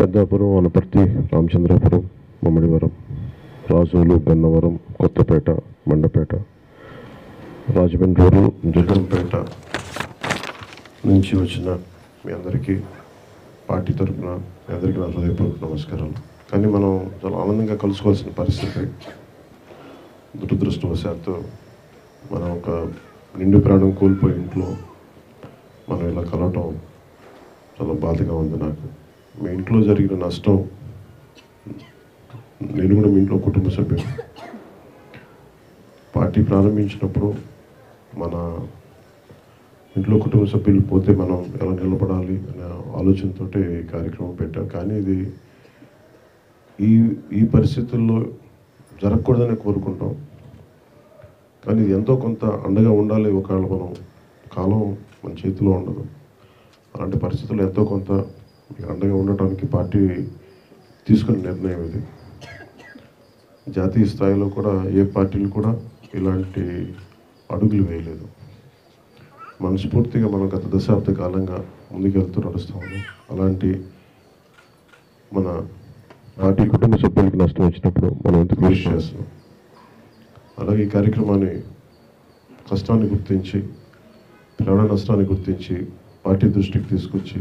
పెద్దాపురం, వనపర్తి, రామచంద్రాపురం, మమ్మడివరం, రాజోలు, గన్నవరం, కొత్తపేట, మండపేట, రాజమండ్రి, జగన్పేట నుంచి వచ్చిన మీ అందరికీ పార్టీ తరఫున మీ అందరికీ నా హృదయపూర్వక నమస్కారాలు. కానీ మనం చాలా ఆనందంగా కలుసుకోవాల్సిన పరిస్థితి. దురదృష్టవశాత్తు మనం ఒక నిండు ప్రాణం కోల్పోయి ఇంట్లో మనం ఇలా కలవటం చాలా బాధగా ఉంది నాకు. మీ ఇంట్లో జరిగిన నష్టం, నేను కూడా మీ ఇంట్లో కుటుంబ సభ్యులు. పార్టీ ప్రారంభించినప్పుడు మన ఇంట్లో కుటుంబ సభ్యులు పోతే మనం ఎలా నిలబడాలి అనే ఆలోచనతో ఈ కార్యక్రమం పెట్టాం. కానీ ఇది ఈ పరిస్థితుల్లో జరగకూడదని కోరుకుంటాం. కానీ ఇది ఎంతో కొంత అండగా ఉండాలి. ఒకవేళ మనం కాలం మన చేతిలో ఉండదు. అలాంటి పరిస్థితుల్లో ఎంతో కొంత అండగా ఉండటానికి పార్టీ తీసుకున్న నిర్ణయం ఇది. జాతీయ స్థాయిలో కూడా ఏ పార్టీలు కూడా ఇలాంటి అడుగులు వేయలేదు. మనస్ఫూర్తిగా మనం గత దశాబ్ద కాలంగా ముందుకెళ్తూ నడుస్తాము. అలాంటి మన పార్టీ కుటుంబ సభ్యులకి నష్టం వచ్చినప్పుడు మనం ఎంత కృషి చేస్తున్నాం. అలాగే ఈ కార్యక్రమాన్ని కష్టాన్ని గుర్తించి, ప్రాణ నష్టాన్ని గుర్తించి పార్టీ దృష్టికి తీసుకొచ్చి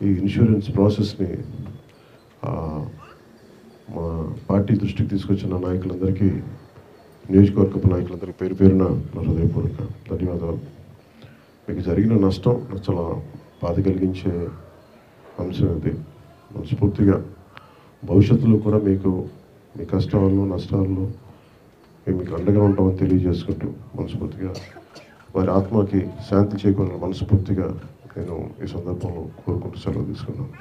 ఈ ఇన్సూరెన్స్ ప్రాసెస్ని మా పార్టీ దృష్టికి తీసుకొచ్చిన నాయకులందరికీ, నియోజకవర్గపు నాయకులందరికీ పేరు పేరున నా హృదయపూర్వక ధన్యవాదాలు. మీకు జరిగిన నష్టం నాకు చాలా బాధ కలిగించే అంశం ఇది. మనస్ఫూర్తిగా భవిష్యత్తులో కూడా మీకు మీ కష్టాల్లో నష్టాల్లో మేము మీకు అండగా ఉంటామని తెలియజేసుకుంటూ మనస్ఫూర్తిగా వారి ఆత్మకి శాంతి చేకూరాలని మనస్ఫూర్తిగా నేను ఈ సందర్భంలో కోరుకుంటూ సెలవు తీసుకున్నాను.